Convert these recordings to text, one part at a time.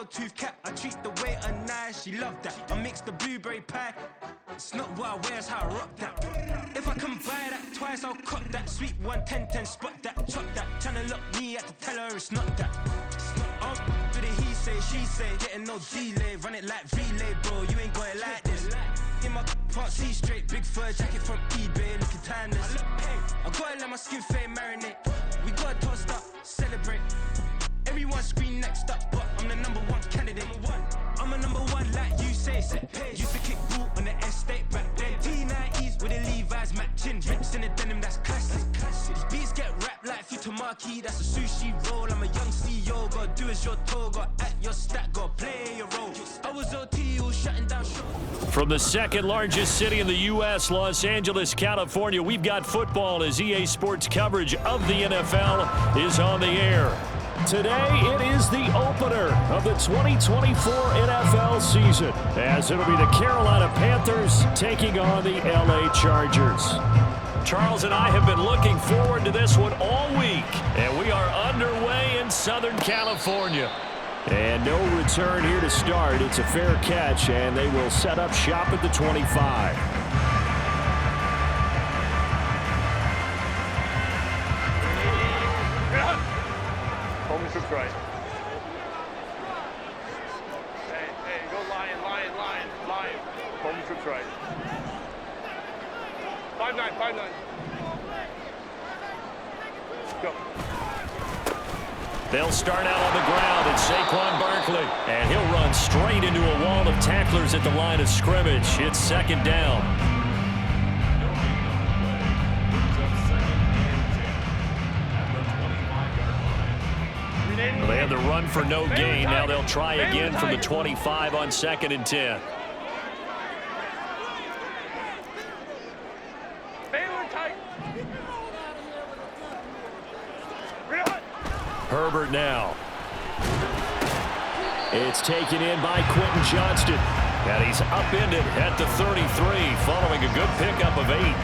gold tooth cap, I treat the waiter nice, she love that. I mix the blueberry pie. It's not what I wear, it's how I rock that. If I can buy that twice, I'll cut that. Sweet 110, spot that, chop that. Tryna lock me, I have to tell her it's not that. Oh, do the he say, she say, getting no delay. Run it like relay, bro, you ain't got it like this. In my part C straight, big fur jacket from eBay, looking timeless. I gotta let my skin fade marinate. We gotta toast up, celebrate. Everyone scream next up, but I'm the #1 candidate. I'm a #1 like you say. Used to kick ball on the estate back then. T90s with the Levi's matching. Rips in the denim, that's classic. These beats get wrapped like futamaki, that's a sushi roll. I'm a young CEO, gotta do as you're told. Gotta act your stat, gotta play your role. I was OT, all shutting down shop. From the second largest city in the U.S., Los Angeles, California, we've got football as EA Sports coverage of the NFL is on the air. Today, it is the opener of the 2024 NFL season, as it'll be the Carolina Panthers taking on the LA Chargers. Charles and I have been looking forward to this one all week, and we are underway in Southern California. And no return here to start. It's a fair catch, and they will set up shop at the 25. That's right. Hey, go lion. Home trips right. 5-9. Go. They'll start out on the ground at Saquon Barkley, and he'll run straight into a wall of tacklers at the line of scrimmage. It's second down. They had the run for no gain. Now they'll try again from the 25 on 2nd and 10. Herbert now. It's taken in by Quentin Johnston. And he's upended at the 33 following a good pickup of 8.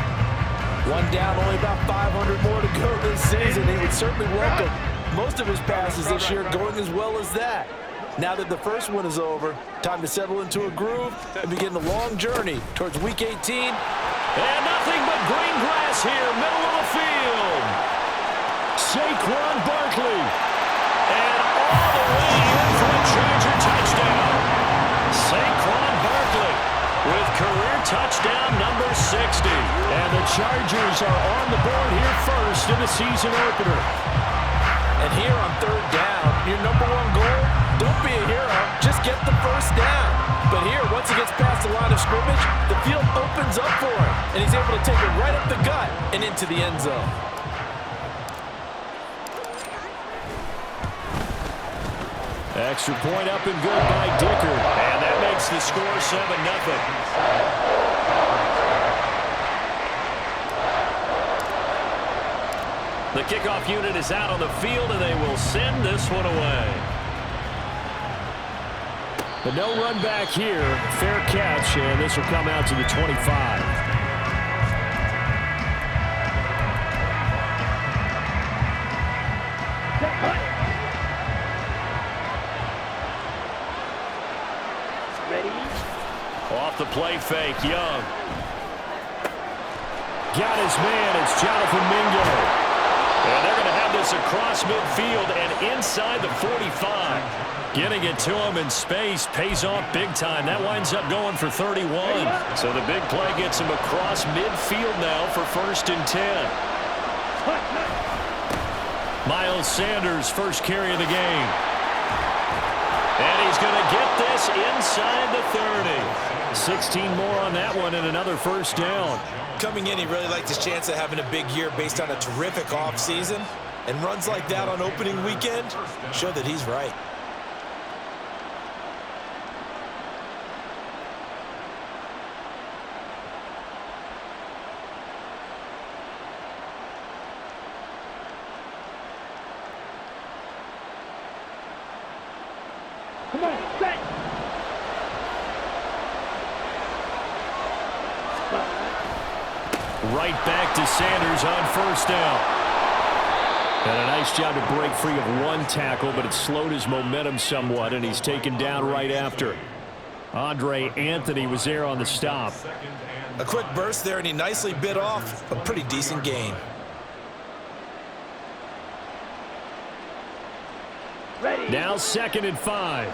One down, only about 500 more to go this season. He would certainly welcome most of his passes this year going as well as that. Now that the first one is over, time to settle into a groove and begin the long journey towards Week 18. And nothing but green grass here, middle of the field. Saquon Barkley. And all the way in for a Charger touchdown. Saquon Barkley with career touchdown number 60. And the Chargers are on the board here first in the season opener. And here on 3rd down, your #1 goal, don't be a hero, just get the first down. But here, once he gets past the line of scrimmage, the field opens up for him, and he's able to take it right up the gut and into the end zone. Extra point up and good by Dicker. And that makes the score 7-0. The kickoff unit is out on the field, and they will send this one away. But no run back here. Fair catch, and this will come out to the 25. Off the play fake, Young. Got his man, it's Jonathan Mingo. And they're going to have this across midfield and inside the 45. Getting it to him in space pays off big time. That winds up going for 31. So the big play gets him across midfield now for 1st and 10. Miles Sanders, first carry of the game. And he's going to get this inside the 30. 16 more on that one and another first down. Coming in, he really liked his chance of having a big year based on a terrific offseason. And runs like that on opening weekend show that he's right. Come on, set. Right back to Sanders on first down. And a nice job to break free of one tackle, but it slowed his momentum somewhat, and he's taken down right after. Andre Anthony was there on the stop. A quick burst there, and he nicely bit off a pretty decent gain. Ready. Now 2nd and 5.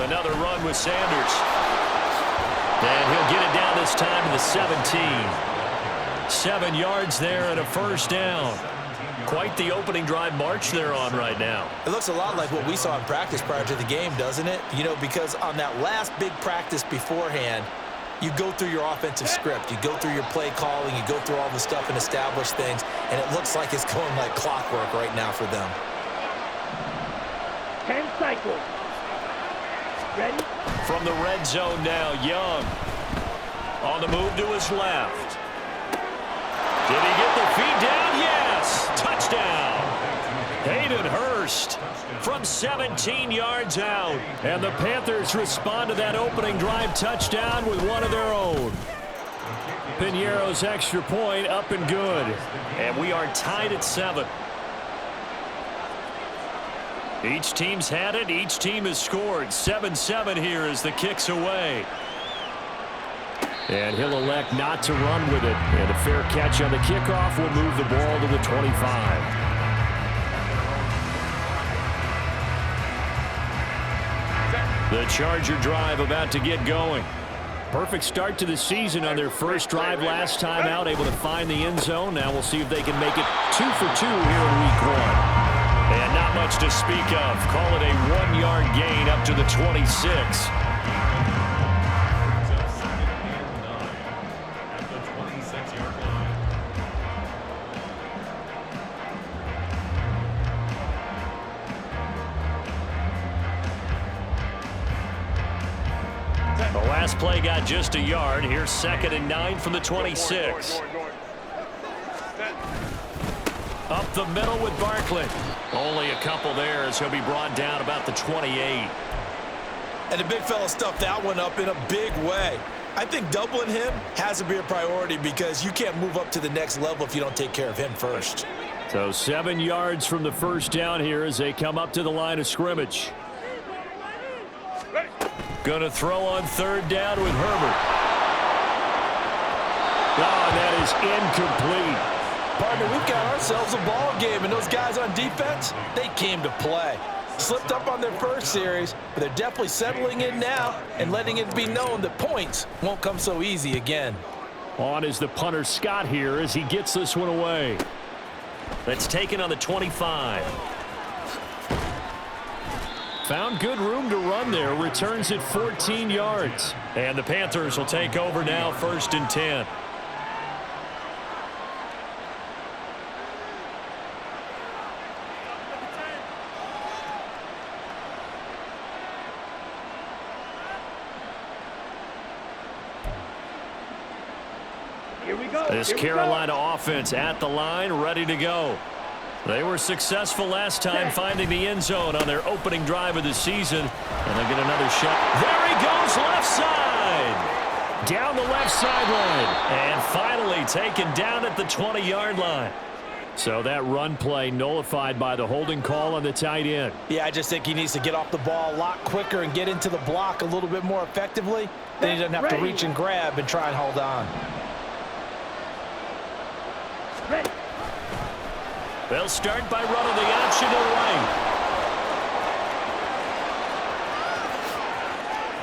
Another run with Sanders. And he'll get it down this time to the 17. 7 yards there and a first down. Quite the opening drive march they're on right now. It looks a lot like what we saw in practice prior to the game, doesn't it? You know, because on that last big practice beforehand, you go through your offensive script. You go through your play calling. You go through all the stuff and establish things. And it looks like it's going like clockwork right now for them. 10 cycles. Ready? From the red zone now, Young. On the move to his left. Did he get the feed down? Yes! Touchdown! Hayden Hurst from 17 yards out. And the Panthers respond to that opening drive touchdown with one of their own. Piñeiro's extra point up and good. And we are tied at 7. Each team's had it. Each team has scored. 7-7 here as the kick's away. And he'll elect not to run with it. And a fair catch on the kickoff will move the ball to the 25. The Charger drive about to get going. Perfect start to the season on their first drive last time out, able to find the end zone. Now we'll see if they can make it 2 for 2 here in week 1. And not much to speak of. Call it a 1-yard gain up to the 26. The last play got just a yard. Here's 2nd and 9 from the 26. Up the middle with Barkley. Only a couple there as he'll be brought down about the 28. And the big fella stuffed that one up in a big way. I think doubling him has to be a priority because you can't move up to the next level if you don't take care of him first. So 7 yards from the first down here as they come up to the line of scrimmage. Going to throw on 3rd down with Herbert. Oh, that is incomplete. Partner, we've got ourselves a ball game, and those guys on defense, they came to play. Slipped up on their first series, but they're definitely settling in now and letting it be known that points won't come so easy again. On is the punter Scott here as he gets this one away. That's taken on the 25. Found good room to run there. Returns at 14 yards. And the Panthers will take over now, 1st and 10. Here we go. This Carolina offense at the line, ready to go. They were successful last time finding the end zone on their opening drive of the season. And they get another shot. There he goes, left side. Down the left sideline. And finally taken down at the 20-yard line. So that run play nullified by the holding call on the tight end. Yeah, I just think he needs to get off the ball a lot quicker and get into the block a little bit more effectively. Then he doesn't have to reach and grab and try and hold on. Ready. They'll start by running the option to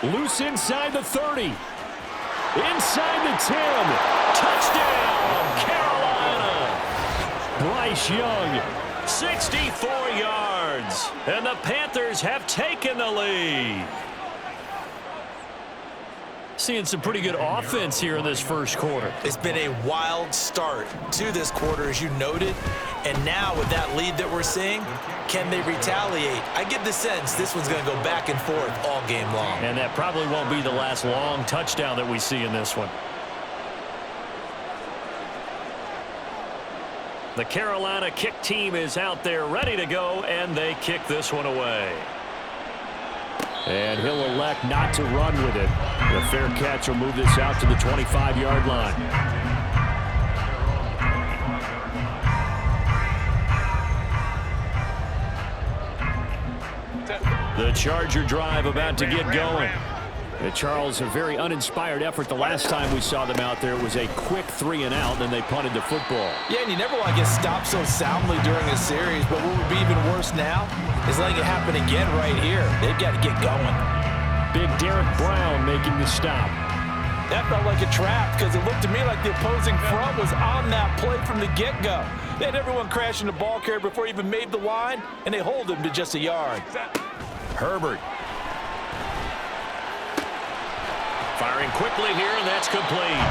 right. Loose inside the 30. Inside the 10. Touchdown, Carolina. Bryce Young, 64 yards. And the Panthers have taken the lead. Seeing some pretty good offense here in this first quarter. It's been a wild start to this quarter, as you noted. And now with that lead that we're seeing, can they retaliate? I get the sense this one's going to go back and forth all game long. And that probably won't be the last long touchdown that we see in this one. The Carolina kick team is out there ready to go, and they kick this one away. And he'll elect not to run with it. The fair catch will move this out to the 25-yard line. The Charger drive about to get going. Charles, a very uninspired effort the last time we saw them out there. It was a quick 3-and-out, and they punted the football. Yeah, and you never want to get stopped so soundly during a series, but what would be even worse now is letting it happen again right here. They've got to get going. Big Derek Brown making the stop. That felt like a trap because it looked to me like the opposing front was on that play from the get-go. They had everyone crashing the ball carrier before he even made the line, and they hold him to just a yard. Herbert. Firing quickly here, and that's complete.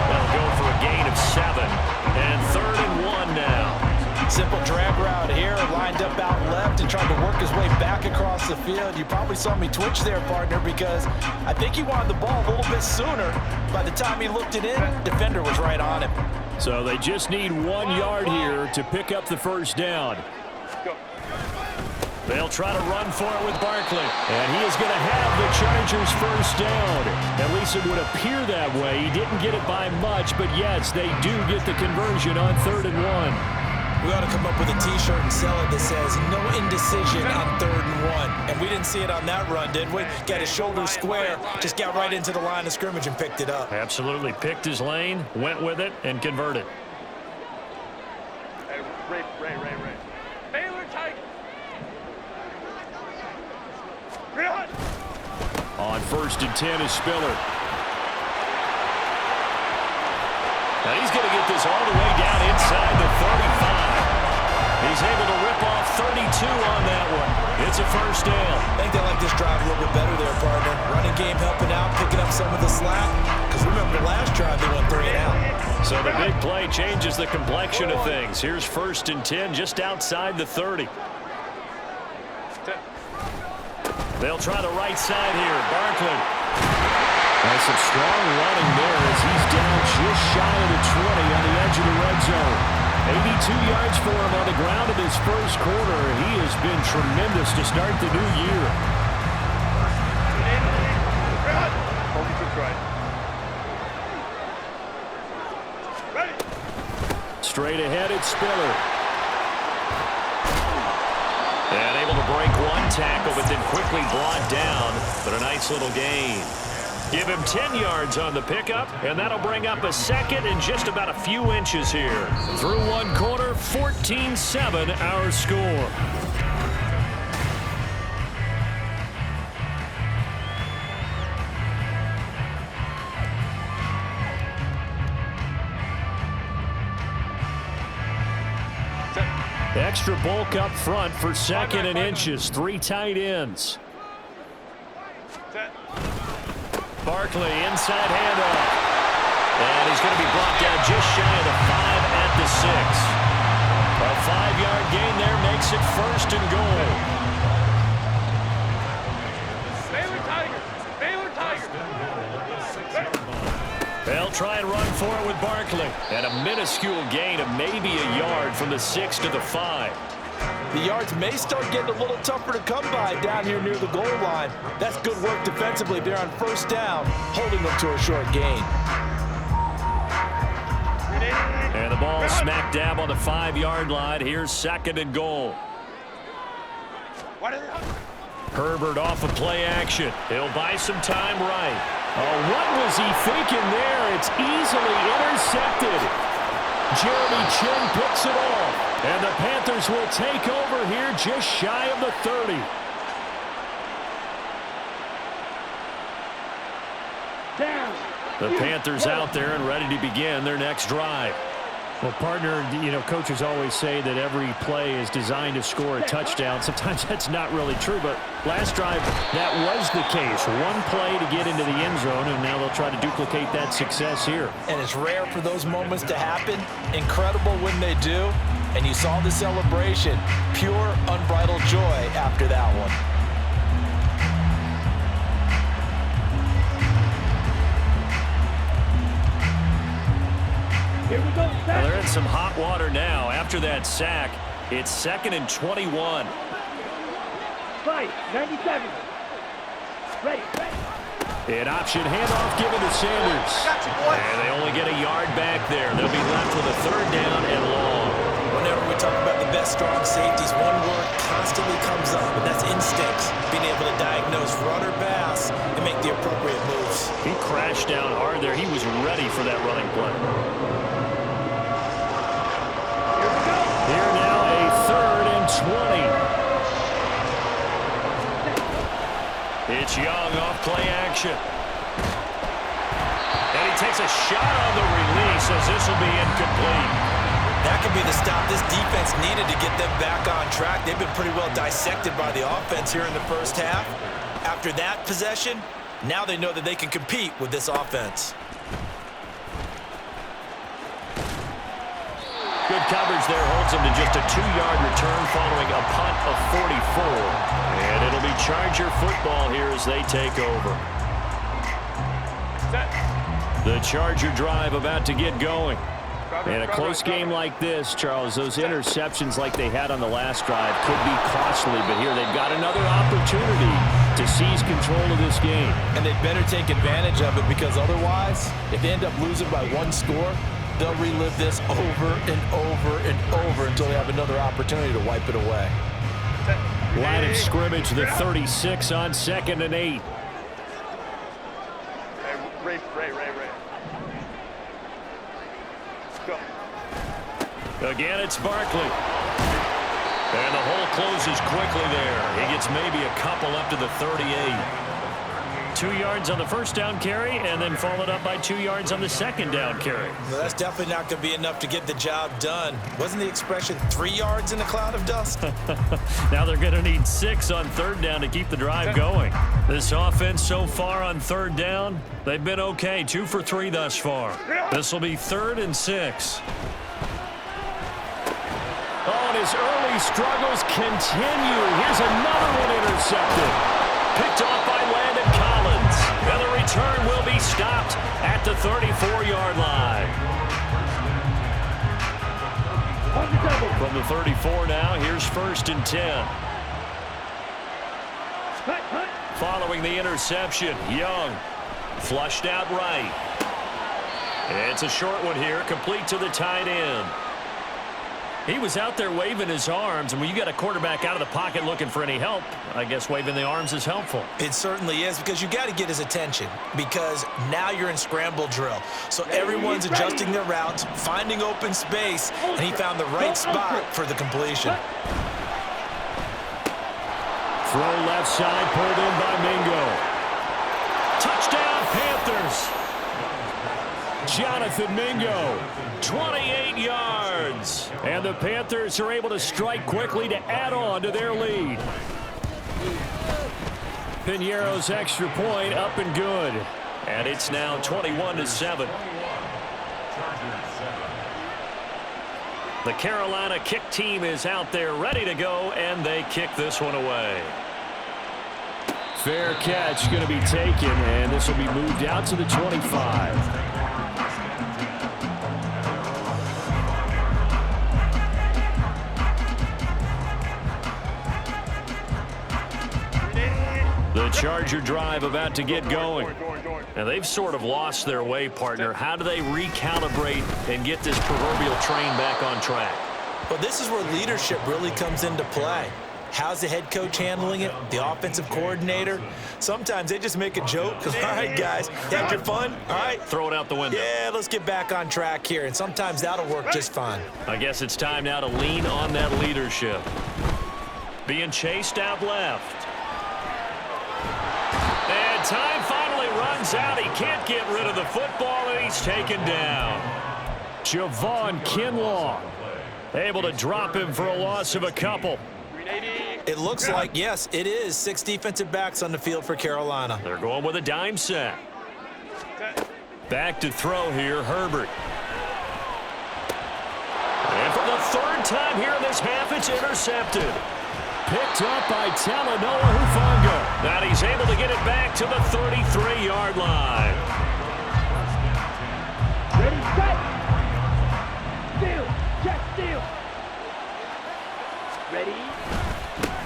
They'll go for a gain of 7. And 3rd and 1 now. Simple drag route here, lined up out left and trying to work his way back across the field. You probably saw me twitch there, partner, because I think he wanted the ball a little bit sooner. By the time he looked it in, defender was right on him. So they just need 1 yard here to pick up the first down. They'll try to run for it with Barkley. And he is going to have the Chargers first down. At least it would appear that way. He didn't get it by much, but yes, they do get the conversion on 3rd and 1. We ought to come up with a T-shirt and sell it that says, no indecision on 3rd and 1. And we didn't see it on that run, did we? Got his shoulder square, just got right into the line of scrimmage and picked it up. Absolutely. Picked his lane, went with it, and converted. Ray. Baylor Tiger. On 1st and 10 is Spiller. Now he's going to get this all the way down inside the 35. He's able to rip off 32 on that one. It's a first down. I think they like this drive a little bit better there, partner. Running game helping out, picking up some of the slack. Because remember the last drive they went 3 and out. So the big play changes the complexion of things. Here's 1st and 10 just outside the 30. They'll try the right side here. Barkley. That's some strong running there as he's down just shy of the 20 on the edge of the red zone. 82 yards for him on the ground in his first quarter. He has been tremendous to start the new year. Straight ahead, it's Spiller. And able to break 1 tackle, but then quickly brought down. But a nice little gain. Give him 10 yards on the pickup, and that'll bring up a second and just about a few inches here. Through 1 quarter, 14-7 our score. Extra bulk up front for 2nd and inches. 3 tight ends. Barkley, inside handoff. And he's going to be brought down just shy of the 5 at the 6. A 5-yard gain there makes it 1st and goal. Baylor Tiger. They'll try and run for it with Barkley. And a minuscule gain of maybe a yard from the 6 to the 5. The yards may start getting a little tougher to come by down here near the goal line. That's good work defensively there on 1st down, holding them to a short gain. And the ball smack dab on the 5-yard line. Here's 2nd and goal. Herbert off of play action. He'll buy some time right. Oh, what was he thinking there? It's easily intercepted. Jeremy Chin picks it off. And the Panthers will take over here just shy of the 30. The Panthers out there and ready to begin their next drive. Well, partner, you know, coaches always say that every play is designed to score a touchdown. Sometimes that's not really true, but last drive, that was the case. 1 play to get into the end zone, and now they'll try to duplicate that success here. And it's rare for those moments to happen. Incredible when they do. And you saw the celebration. Pure, unbridled joy after that one. Here we go. Well, they're in some hot water now. After that sack, it's 2nd and 21. Fight. 97. Ready. An option handoff given to Sanders. And they only get a yard back there. They'll be left with a 3rd down and long. Whenever we talk about the best strong safeties, one word constantly comes up, and that's instincts, being able to diagnose run or pass and make the appropriate moves. He crashed down hard there. He was ready for that running play. Here now, a 3rd and 20. It's Young off play action. And he takes a shot on the release as this will be incomplete. That could be the stop this defense needed to get them back on track. They've been pretty well dissected by the offense here in the first half. After that possession, now they know that they can compete with this offense. Good coverage there holds them to just a 2-yard return following a punt of 44. And it'll be Charger football here as they take over. The Charger drive about to get going. In a close game like this, Charles, those interceptions like they had on the last drive could be costly, but here they've got another opportunity to seize control of this game. And they'd better take advantage of it, because otherwise, if they end up losing by 1 score, they'll relive this over and over and over until they have another opportunity to wipe it away. Line of scrimmage, the 36 on 2nd and 8. Ray. Go. Again, it's Barkley. And the hole closes quickly there. He gets maybe a couple up to the 38. 2 yards on the first down carry, and then followed up by 2 yards on the second down carry. Well, that's definitely not going to be enough to get the job done. Wasn't the expression 3 yards in a cloud of dust? Now they're going to need 6 on 3rd down to keep the drive going. This offense so far on 3rd down, they've been okay. 2 for 3 thus far. This will be 3rd and 6. Oh, and his early struggles continue. Here's another one intercepted. Picked off by Landon Collins. And the return will be stopped at the 34-yard line. From the 34 now, here's 1st and 10. Following the interception, Young flushed out right. It's a short one here, complete to the tight end. He was out there waving his arms, and when you got a quarterback out of the pocket looking for any help, I guess waving the arms is helpful. It certainly is, because you got to get his attention, because now you're in scramble drill. So everyone's adjusting their routes, finding open space, and he found the right spot for the completion. Throw left side, pulled in by Mingo. Touchdown, Panthers. Jonathan Mingo, 28 yards. And the Panthers are able to strike quickly to add on to their lead. Piñeiro's extra point up and good. And it's now 21-7. The Carolina kick team is out there ready to go, and they kick this one away. Fair catch going to be taken, and this will be moved out to the 25. The Charger drive about to get going. And they've sort of lost their way, partner. How do they recalibrate and get this proverbial train back on track? Well, this is where leadership really comes into play. How's the head coach handling it? The offensive coordinator? Sometimes they just make a joke. All right, guys, had your fun? All right. Throw it out the window. Yeah, let's get back on track here. And sometimes that'll work just fine. I guess it's time now to lean on that leadership. Being chased out left. And time finally runs out. He can't get rid of the football, and he's taken down. Javon Kinlaw able to drop him for a loss of a couple. It looks like, yes, it is 6 defensive backs on the field for Carolina. They're going with a dime set. Back to throw here, Herbert. And for the 3rd time here in this half, it's intercepted. Picked up by Talanoa Hufanga. Now he's able to get it back to the 33-yard line. Ready, set. Steal. Check, steal. Ready.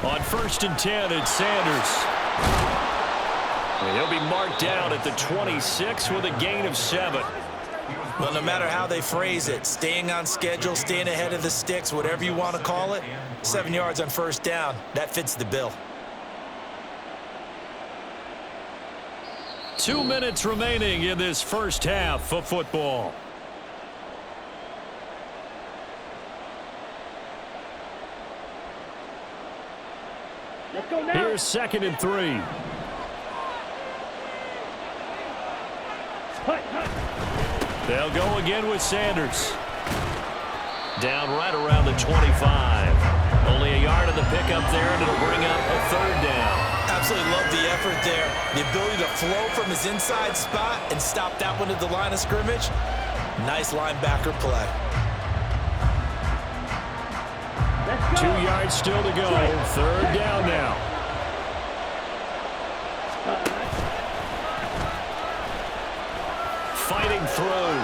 On 1st and 10, it's Sanders. And he'll be marked down at the 26 with a gain of 7. Well, no matter how they phrase it, staying on schedule, staying ahead of the sticks, whatever you want to call it, 7 yards on 1st down, that fits the bill. 2 minutes remaining in this first half of football. Let's go now. Here's 2nd and 3. They'll go again with Sanders. Down right around the 25. Only a yard of the pickup there, and it'll bring up a 3rd down. Absolutely love the effort there. The ability to flow from his inside spot and stop that one at the line of scrimmage. Nice linebacker play. 2 yards still to go. 3rd down now. Fighting through.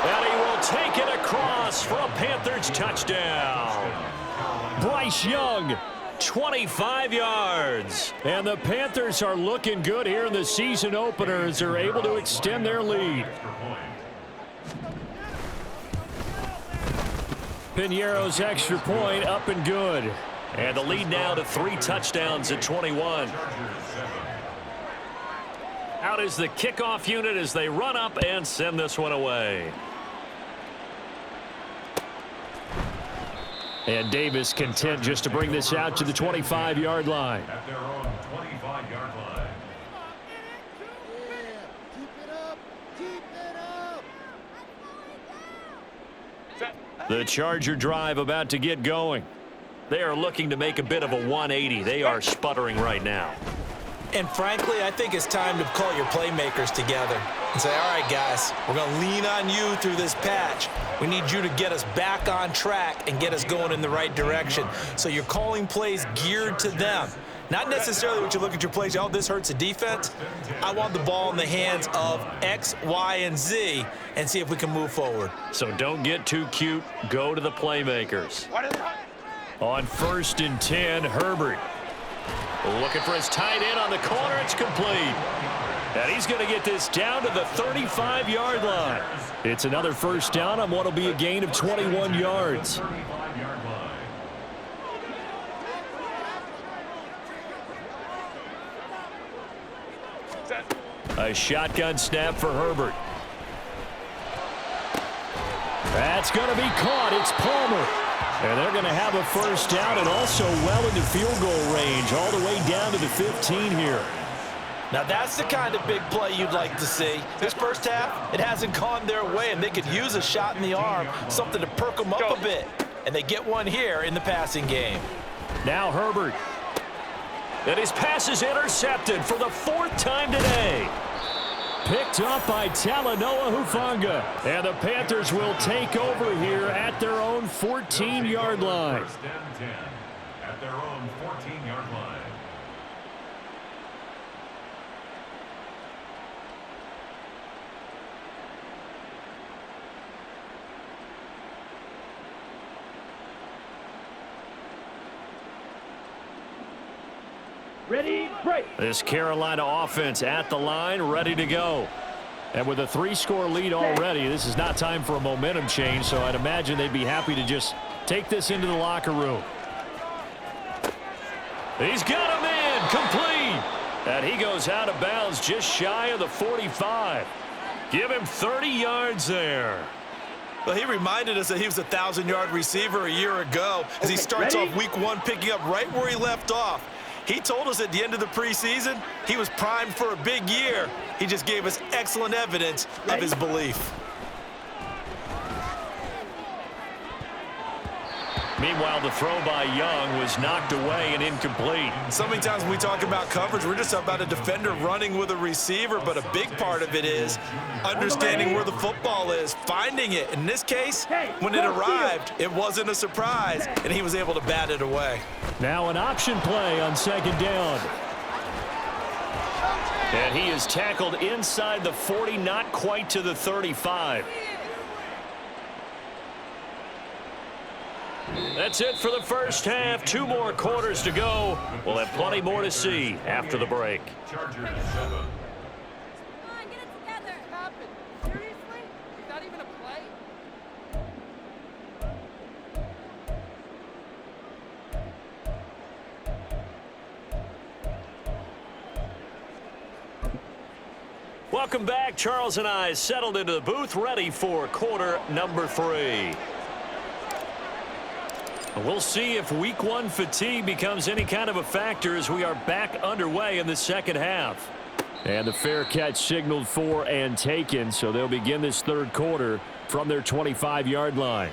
And he will take it across for a Panthers touchdown. Bryce Young, 25 yards. And the Panthers are looking good here in the season opener as they're able to extend their lead. Piñeiro's extra point up and good. And the lead now to 3 touchdowns at 21. Out is the kickoff unit as they run up and send this one away. And Davis content just to bring this out to the 25-yard line. At their own 25-yard line. The Charger drive about to get going. They are looking to make a bit of a 180. They are sputtering right now. And frankly, I think it's time to call your playmakers together and say, all right, guys, we're going to lean on you through this patch. We need you to get us back on track and get us going in the right direction. So you're calling plays geared to them. Not necessarily what you look at your plays, oh, this hurts the defense. I want the ball in the hands of X, Y, and Z and see if we can move forward. So don't get too cute. Go to the playmakers. On 1st and 10, Herbert. Looking for his tight end on the corner. It's complete. And he's going to get this down to the 35-yard line. It's another 1st down on what will be a gain of 21 yards. A shotgun snap for Herbert. That's going to be caught. It's Palmer. And they're going to have a 1st down and also well into field goal range, all the way down to the 15 here. Now that's the kind of big play you'd like to see. This first half, it hasn't gone their way, and they could use a shot in the arm, something to perk them up a bit. And they get one here in the passing game. Now Herbert. And his pass is intercepted for the 4th time today. Picked up by Talanoa Hufanga. And the Panthers will take over here at their own 14-yard line. 1st and 10 at their own 14-yard line. Ready, break. This Carolina offense at the line, ready to go. And with a 3-score lead already, this is not time for a momentum change, so I'd imagine they'd be happy to just take this into the locker room. He's got him in, complete. And he goes out of bounds just shy of the 45. Give him 30 yards there. Well, he reminded us that he was a 1,000-yard receiver a year ago as he starts off week 1 picking up right where he left off. He told us at the end of the preseason he was primed for a big year. He just gave us excellent evidence of his belief. Meanwhile, the throw by Young was knocked away and incomplete. So many times when we talk about coverage, we're just about a defender running with a receiver, but a big part of it is understanding where the football is, finding it. In this case, when it arrived, it wasn't a surprise, and he was able to bat it away. Now an option play on 2nd down. And he is tackled inside the 40, not quite to the 35. That's it for the first half. 2 more quarters to go. We'll have plenty more to see after the break. Chargers 7. Come on, get it together. What happened? Seriously? Is that even a play? Welcome back. Charles and I settled into the booth, ready for quarter number 3. We'll see if week 1 fatigue becomes any kind of a factor as we are back underway in the second half. And the fair catch signaled for and taken, so they'll begin this third quarter from their 25-yard line.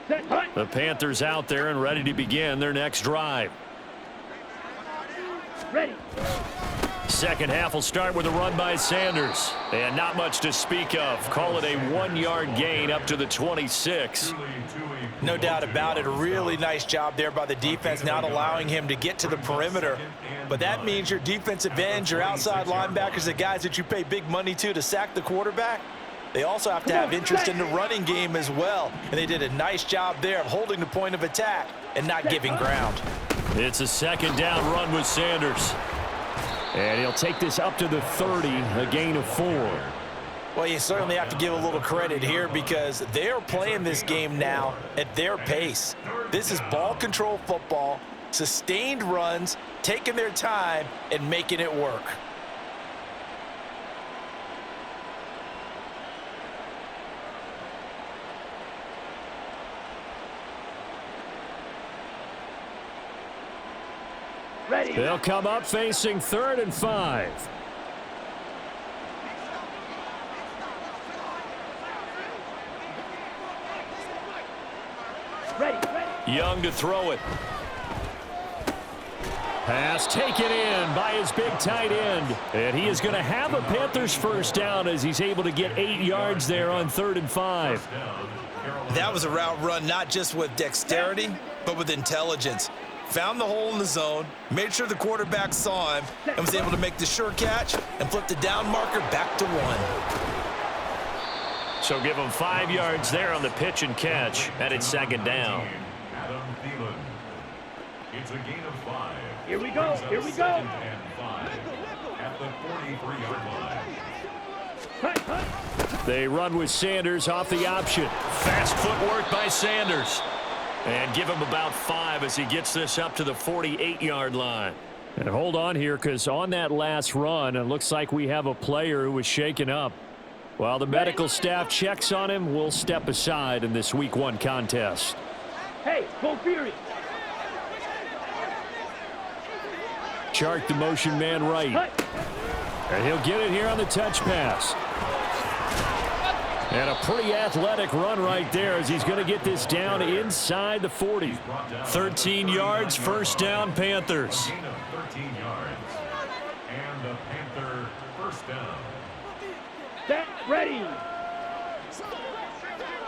The Panthers out there and ready to begin their next drive. Ready. Second half will start with a run by Sanders. And not much to speak of. Call it a 1-yard gain up to the 26. No doubt about it. A really nice job there by the defense, not allowing him to get to the perimeter. But that means your defensive ends, your outside linebackers, the guys that you pay big money to sack the quarterback, they also have to have interest in the running game as well. And they did a nice job there of holding the point of attack and not giving ground. It's a second down run with Sanders. And he'll take this up to the 30, a gain of 4. Well, you certainly have to give a little credit here because they're playing this game now at their pace. This is ball control football, sustained runs, taking their time and making it work. Ready. They'll come up facing 3rd and 5. Ready. Young to throw it. Pass taken in by his big tight end. And he is going to have a Panthers first down as he's able to get 8 yards there on 3rd and 5. That was a route run not just with dexterity, but with intelligence. Found the hole in the zone, made sure the quarterback saw him, and was able to make the sure catch and flip the down marker back to 1. So give him 5 yards there on the pitch and catch, and it's second down. It's a gain of 5. Here we go. Here we go. And 5 at the 43-yard line. They run with Sanders off the option. Fast footwork by Sanders. And give him about 5 as he gets this up to the 48-yard line. And hold on here, because on that last run, it looks like we have a player who was shaken up. While the medical staff checks on him, we'll step aside in this Week 1 contest. Hey, go Fury. Chart the motion man right. And he'll get it here on the touch pass. And a pretty athletic run right there as he's going to get this down inside the 40. 13 yards, first down, Panthers. Gain of 13 yards. And the Panther first down. Set. Ready.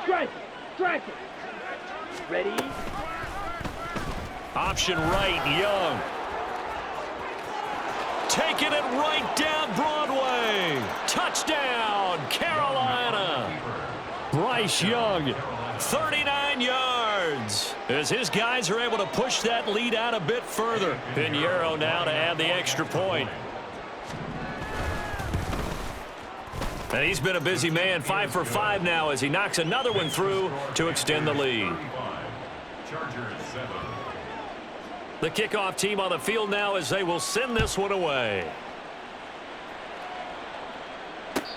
Strike. Strike it. Ready. Option right, Young. Taking it right down Broadway. Touchdown, Carolina. Bryce Young, 39 yards. As his guys are able to push that lead out a bit further. Pinheiro now to add the extra point. And he's been a busy man, 5 for 5 now as he knocks another one through to extend the lead. Chargers 7. The kickoff team on the field now as they will send this one away.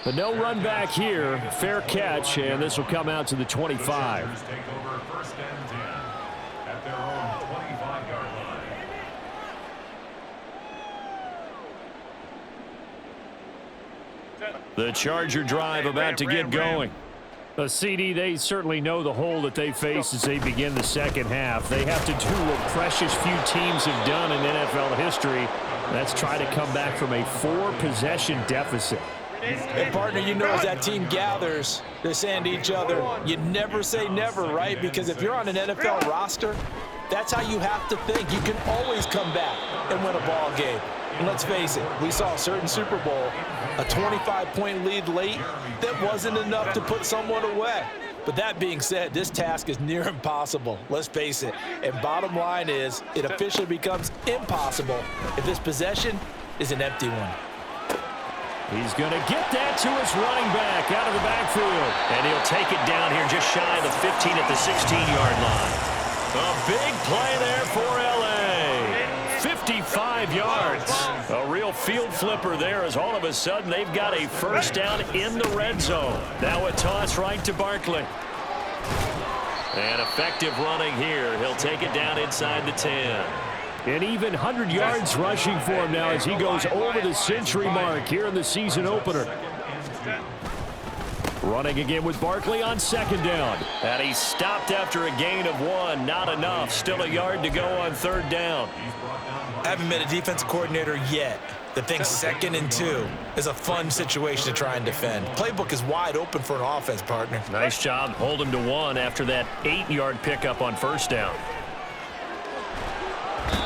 But no run back here. Fair catch, and this will come out to the 25. The Chargers take over first and 10 at their own 25-yard line. The Charger drive about to get going. CD, they certainly know the hole that they face as they begin the second half. They have to do what precious few teams have done in NFL history. That's try to come back from a 4-possession deficit. And partner, you know as that team gathers, they're saying to each other, you never say never, right? Because if you're on an NFL roster, that's how you have to think. You can always come back and win a ball game. And let's face it, we saw a certain Super Bowl, a 25-point lead late, that wasn't enough to put someone away. But that being said, this task is near impossible, let's face it. And bottom line is, it officially becomes impossible if this possession is an empty one. He's going to get that to his running back out of the backfield. And he'll take it down here just shy of the 15 at the 16-yard line. A big play there for L.A. 55 yards. A real field flipper there as all of a sudden they've got a first down in the red zone. Now a toss right to Barkley. And effective running here. He'll take it down inside the 10. And even 100 yards rushing for him now as he goes over the century mark here in the season opener. Running again with Barkley on second down. And he stopped after a gain of 1. Not enough. Still a yard to go on third down. I haven't been a defensive coordinator yet. The thing 2nd and 2 is a fun situation to try and defend. Playbook is wide open for an offense, partner. Nice job. Hold him to 1 after that 8-yard pickup on first down.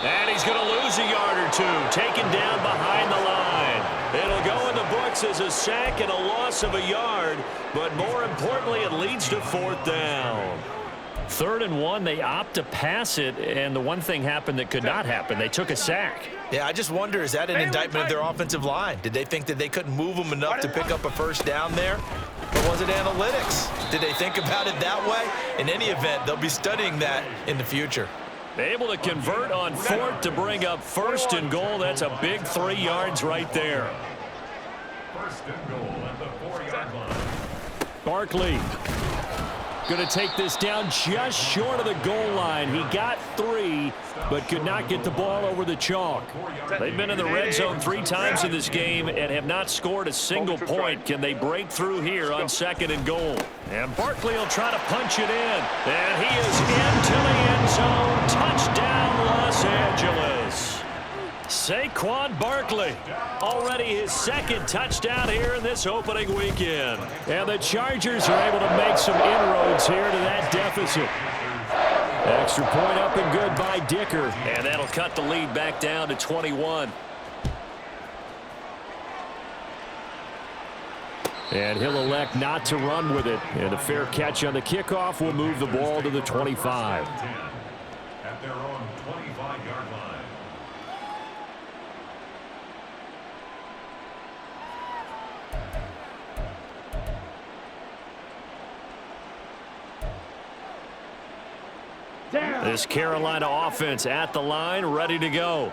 And he's going to lose a yard or 2. Taken down behind the line. It'll go in the books as a sack and a loss of a yard. But more importantly, it leads to fourth down. 3rd and 1, they opt to pass it, and the one thing happened that could not happen. They took a sack. Yeah, I just wonder, is that an indictment of their offensive line? Did they think that they couldn't move them enough to pick up a first down there? Or was it analytics? Did they think about it that way? In any event, they'll be studying that in the future. Able to convert on 4th to bring up 1st and goal. That's a big 3 yards right there. 1st and goal at the 4-yard line. Barkley going to take this down just short of the goal line. He got 3, but could not get the ball over the chalk. They've been in the red zone 3 times in this game and have not scored a single point. Can they break through here on 2nd and goal? And Barkley will try to punch it in. And he is into the end zone. Touchdown, Los Angeles. Saquon Barkley, already his 2nd touchdown here in this opening weekend. And the Chargers are able to make some inroads here to that deficit. Extra point up and good by Dicker. And that'll cut the lead back down to 21. And he'll elect not to run with it. And a fair catch on the kickoff will move the ball to the 25. At their own 25-yard line. This Carolina offense at the line, ready to go.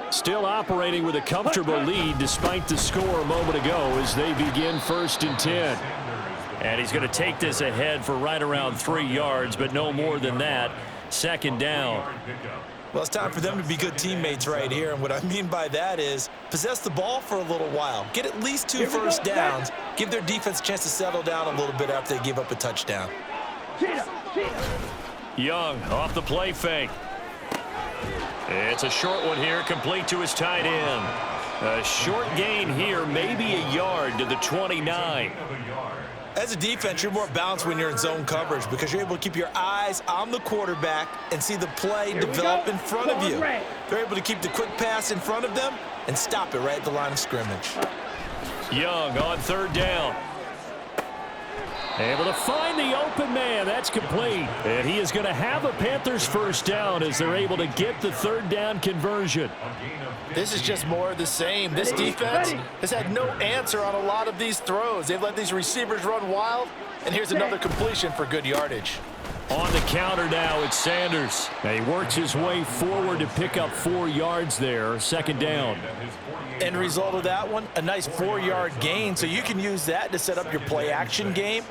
Still operating with a comfortable lead despite the score a moment ago as they begin 1st and 10. And he's going to take this ahead for right around 3 yards, but no more than that. 2nd down. Well, it's time for them to be good teammates right here, and what I mean by that is possess the ball for a little while. Get at least 2 first downs. Give their defense a chance to settle down a little bit after they give up a touchdown. Young off the play fake. It's a short one here, complete to his tight end. A short gain here, maybe a yard to the 29. As a defense, you're more balanced when you're in zone coverage because you're able to keep your eyes on the quarterback and see the play develop in front of you. They're able to keep the quick pass in front of them and stop it right at the line of scrimmage. Young on 3rd down. Able to find the open man. That's complete. And he is going to have a Panthers first down as they're able to get the 3rd down conversion. This is just more of the same. This defense has had no answer on a lot of these throws. They've let these receivers run wild, and here's another completion for good yardage. On the counter now, it's Sanders. And he works his way forward to pick up 4 yards there. 2nd down. End result of that one, a nice 4-yard gain, so you can use that to set up your play-action game.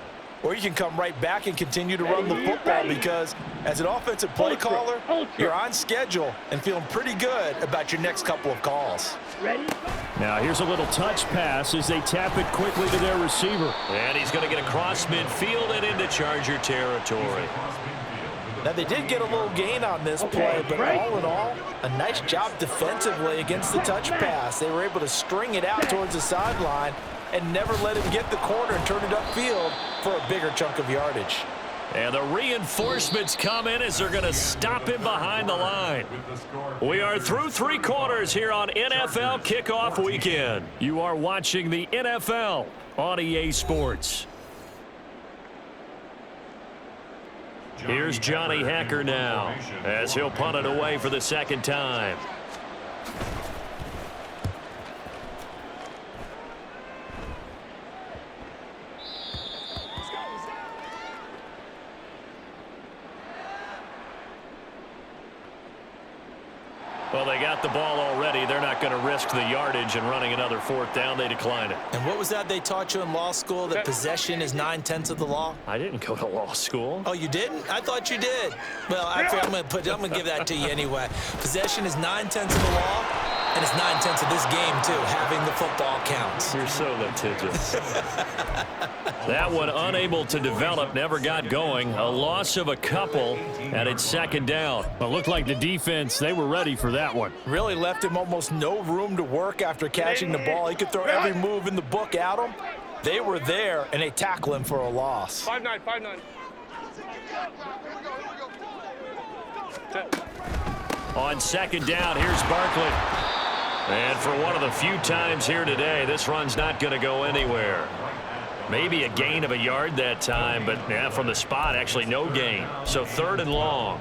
Or you can come right back and continue to run the football because as an offensive play caller, you're on schedule and feeling pretty good about your next couple of calls. Now here's a little touch pass as they tap it quickly to their receiver. And he's going to get across midfield and into Charger territory. Now they did get a little gain on this play, but all in all, a nice job defensively against the touch pass. They were able to string it out towards the sideline and never let him get the corner and turn it upfield for a bigger chunk of yardage. And the reinforcements come in as they're going to stop him behind the line. We are through 3 quarters here on NFL Kickoff Weekend. You are watching the NFL on EA Sports. Here's Johnny Hacker now as he'll punt it away for the 2nd time. Well, they got the ball already. They're not going to risk the yardage and running another fourth down. They decline it. And what was that they taught you in law school, that possession is 9/10 of the law? I didn't go to law school. Oh, you didn't? I thought you did. Well, I'm going to give that to you anyway. Possession is 9/10 of the law, and it's 9/10 of this game, too. Having the football counts. You're so litigious. That one unable to develop, never got going. A loss of a couple, and it's second down. Well, it looked like the defense, they were ready for that one. Really left him almost no room to work after catching the ball. He could throw every move in the book at him. They were there, and they tackle him for a loss. 5-9, 5-9. On second down, here's Barkley. And for one of the few times here today, this run's not going to go anywhere. Maybe a gain of a yard that time, but yeah, from the spot, actually no gain. So third and long.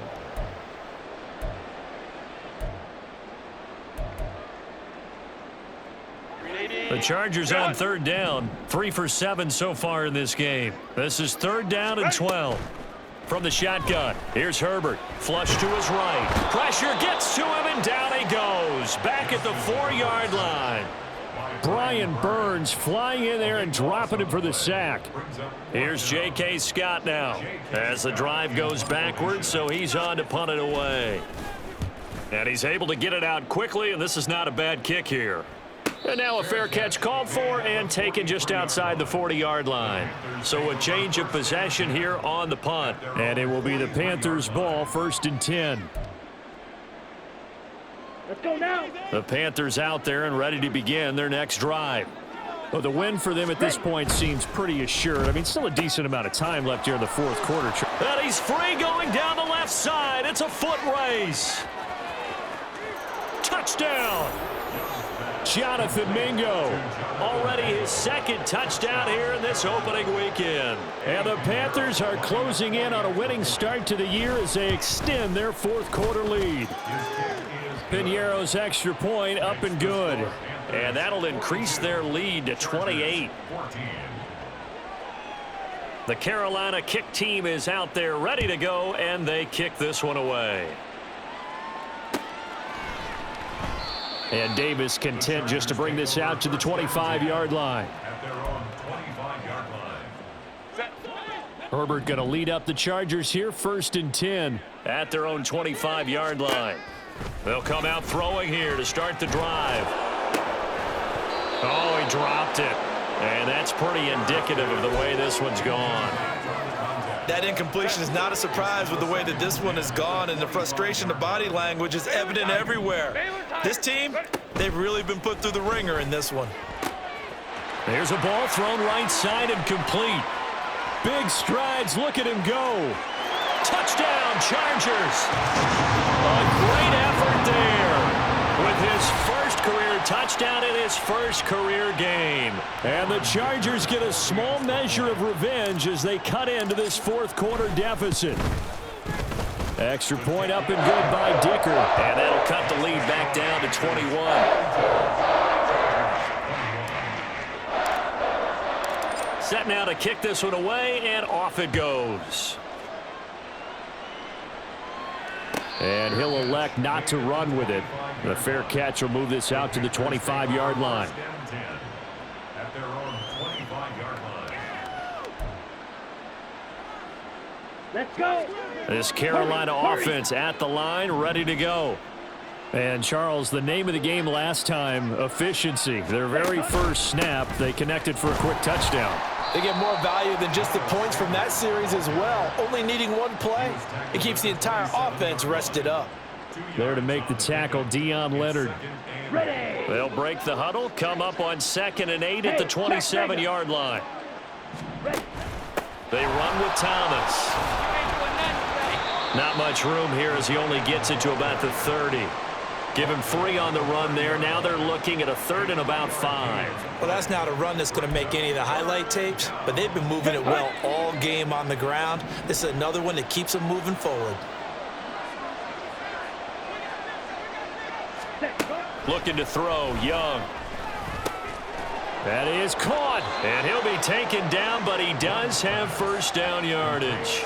The Chargers on third down, 3 for 7 so far in this game. This is third down and 12. From the shotgun, here's Herbert. Flush to his right. Pressure gets to him, and down he goes. Back at the 4-yard line. Brian Burns flying in there and dropping him for the sack. Here's J.K. Scott now as the drive goes backwards, so he's on to punt it away. And he's able to get it out quickly, and this is not a bad kick here. And now a fair catch called for and taken just outside the 40-yard line. So a change of possession here on the punt. And it will be the Panthers' ball, 1st and 10. Let's go now. The Panthers out there and ready to begin their next drive. Well, the win for them at this point seems pretty assured. I mean, still a decent amount of time left here in the fourth quarter. And he's free going down the left side. It's a foot race. Touchdown. Jonathan Mingo. Already his second touchdown here in this opening weekend. And the Panthers are closing in on a winning start to the year as they extend their fourth quarter lead. Piñeiro's extra point up and good. And that'll increase their lead to 28. The Carolina kick team is out there ready to go, and they kick this one away. And Davis content just to bring this out to the 25-yard line. Herbert going to lead up the Chargers here, 1st and 10. At their own 25-yard line. They'll come out throwing here to start the drive. Oh, he dropped it. And that's pretty indicative of the way this one's gone. That incompletion is not a surprise with the way that this one has gone, and the frustration, the body language is evident everywhere. This team, they've really been put through the ringer in this one. There's a ball thrown right side and complete. Big strides. Look at him go. Touchdown, Chargers. A great effort there with his first career touchdown in his first career game. And the Chargers get a small measure of revenge as they cut into this fourth quarter deficit. Extra point up and good by Dicker. And that'll cut the lead back down to 21. Set now to kick this one away, and off it goes. And he'll elect not to run with it. The fair catch will move this out to the 25-yard line. At their own 25-yard line. Let's go. This Carolina offense at the line, ready to go. And, Charles, the name of the game last time, efficiency. Their very first snap, they connected for a quick touchdown. They get more value than just the points from that series as well. Only needing one play, it keeps the entire offense rested up. There to make the tackle, Deion Leonard. Ready. They'll break the huddle, come up on 2nd and 8 at the 27-yard line. They run with Thomas. Not much room here as he only gets it to about the 30. Give him 3 on the run there. Now they're looking at a 3rd and about 5. Well, that's not a run that's going to make any of the highlight tapes, but they've been moving it well all game on the ground. This is another one that keeps them moving forward. Looking to throw, Young. That is caught, and he'll be taken down, but he does have first down yardage.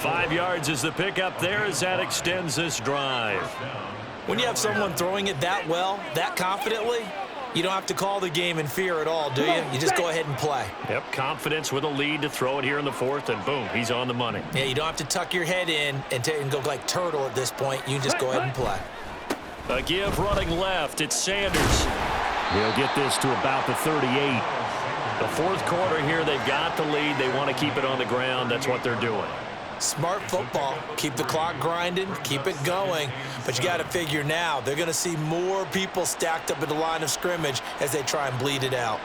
5 yards is the pickup there as that extends this drive. When you have someone throwing it that well, that confidently, you don't have to call the game in fear at all, do you? You just go ahead and play. Yep, confidence with a lead to throw it here in the fourth, and boom, he's on the money. Yeah, you don't have to tuck your head in and go like turtle at this point. You just go ahead and play. A give running left. It's Sanders. He'll get this to about the 38. The fourth quarter here, they've got the lead. They want to keep it on the ground. That's what they're doing. Smart football. Keep the clock grinding, keep it going. But you got to figure now, they're going to see more people stacked up at the line of scrimmage as they try and bleed it out.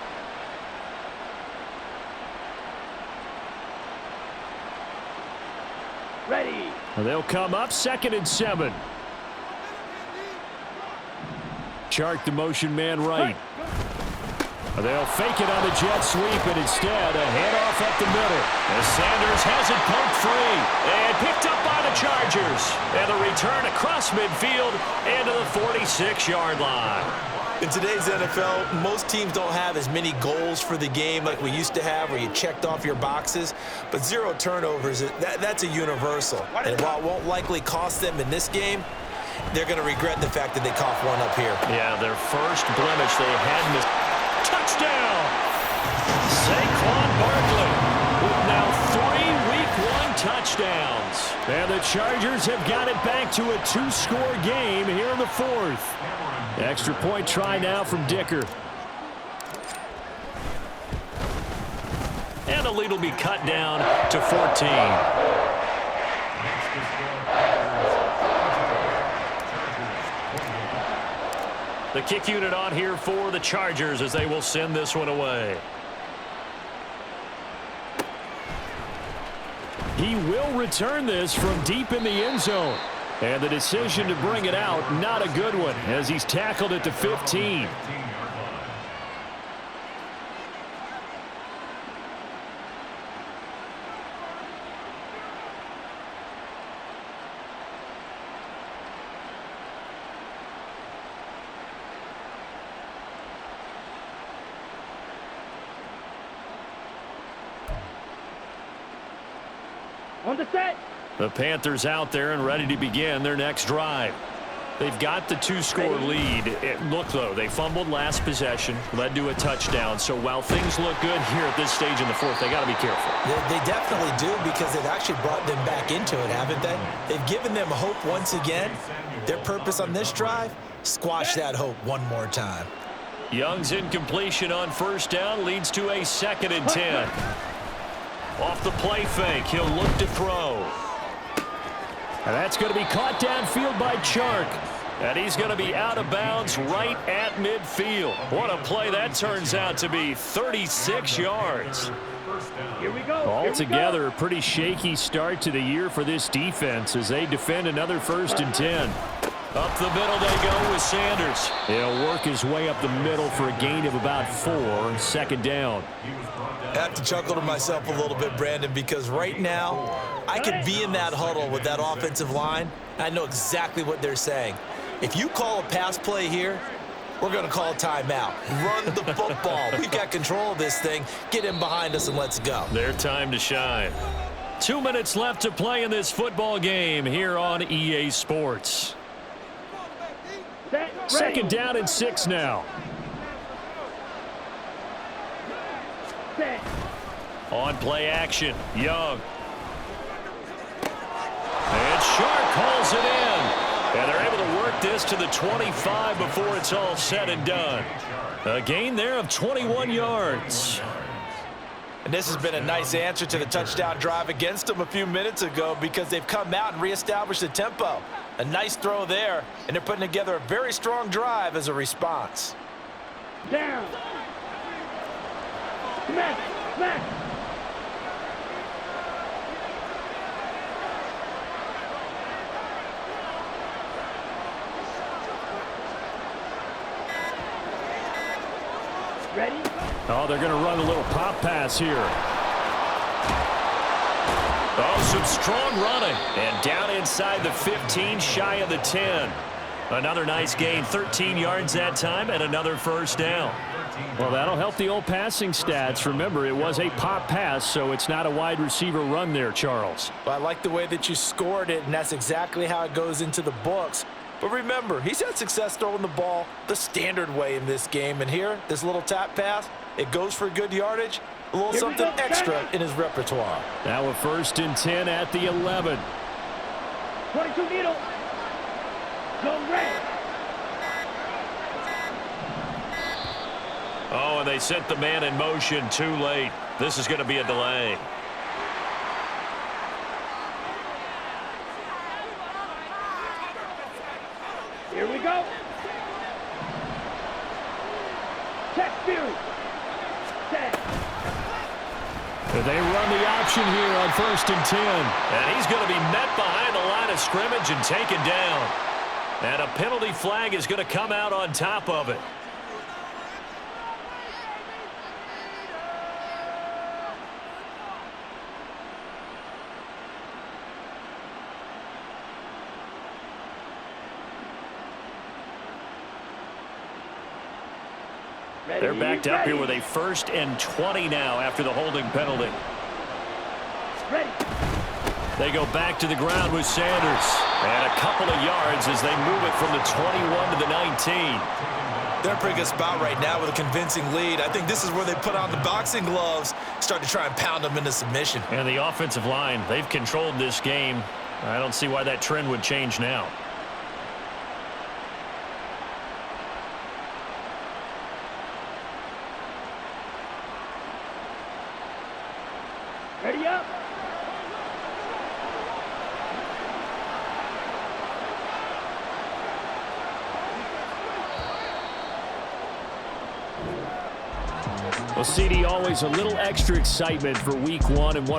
Ready. They'll come up 2nd and 7. Chark the motion man right. They'll fake it on the jet sweep, and instead a handoff up the middle. As Sanders has it poked free and picked up by the Chargers. And the return across midfield into the 46-yard line. In today's NFL, most teams don't have as many goals for the game like we used to have where you checked off your boxes. But 0 turnovers, that's a universal. And while it won't likely cost them in this game, they're going to regret the fact that they coughed one up here. Yeah, their first blemish they had missed. Touchdown! Saquon Barkley with now 3 Week 1 touchdowns. And the Chargers have got it back to a 2-score game here in the fourth. Extra point try now from Dicker. And the lead will be cut down to 14. The kick unit on here for the Chargers as they will send this one away. He will return this from deep in the end zone. And the decision to bring it out, not a good one, as he's tackled at the 15. On the set. The Panthers out there and ready to begin their next drive. They've got the 2-score lead. Look, though, they fumbled last possession, led to a touchdown. So while things look good here at this stage in the fourth, they got to be careful. They definitely do because they've actually brought them back into it, haven't they? They've given them hope once again. Their purpose on this drive, squash that hope one more time. Young's incompletion on first down leads to a 2nd and 10. Off the play fake, he'll look to throw. And that's going to be caught downfield by Chark. And he's going to be out of bounds right at midfield. What a play that turns out to be, 36 yards. Here we go. Altogether, a pretty shaky start to the year for this defense as they defend another 1st and 10. Up the middle they go with Sanders. He'll work his way up the middle for a gain of about 4, 2nd down. I have to chuckle to myself a little bit, Brandon, because right now I could be in that huddle with that offensive line. I know exactly what they're saying. If you call a pass play here, we're going to call a timeout. Run the football. We've got control of this thing. Get in behind us and let's go. Their time to shine. 2 minutes left to play in this football game here on EA Sports. Set, 2nd down and 6 now. set. On play action, Young. And Shark hauls it in. And they're able to work this to the 25 before it's all said and done. A gain there of 21 yards. And this has been a nice answer to the touchdown drive against them a few minutes ago because they've come out and reestablished the tempo. A nice throw there, and they're putting together a very strong drive as a response. Down. Smack. Smack. Ready? Oh, they're going to run a little pop pass here. Oh, some strong running. And down inside the 15, shy of the 10. Another nice gain, 13 yards that time, and another first down. Well, that'll help the old passing stats. Remember, it was a pop pass, so it's not a wide receiver run there, Charles. Well, I like the way that you scored it, and that's exactly how it goes into the books. But remember, he's had success throwing the ball the standard way in this game. And here, this little tap pass, it goes for good yardage, a little something extra in his repertoire. Now a 1st and 10 at the 11. 22 needle. Zone red. Oh, and they sent the man in motion too late. This is going to be a delay. Here we go. Check Fury. Set. They run the option here on 1st and 10. And he's going to be met behind the line of scrimmage and taken down. And a penalty flag is going to come out on top of it. They're backed up here with a 1st and 20 now after the holding penalty. Ready. They go back to the ground with Sanders. And a couple of yards as they move it from the 21 to the 19. They're in a pretty good spot right now with a convincing lead. I think this is where they put on the boxing gloves, start to try and pound them into submission. And the offensive line, they've controlled this game. I don't see why that trend would change now. Ready up. Well, CD, always a little extra excitement for week 1 and one.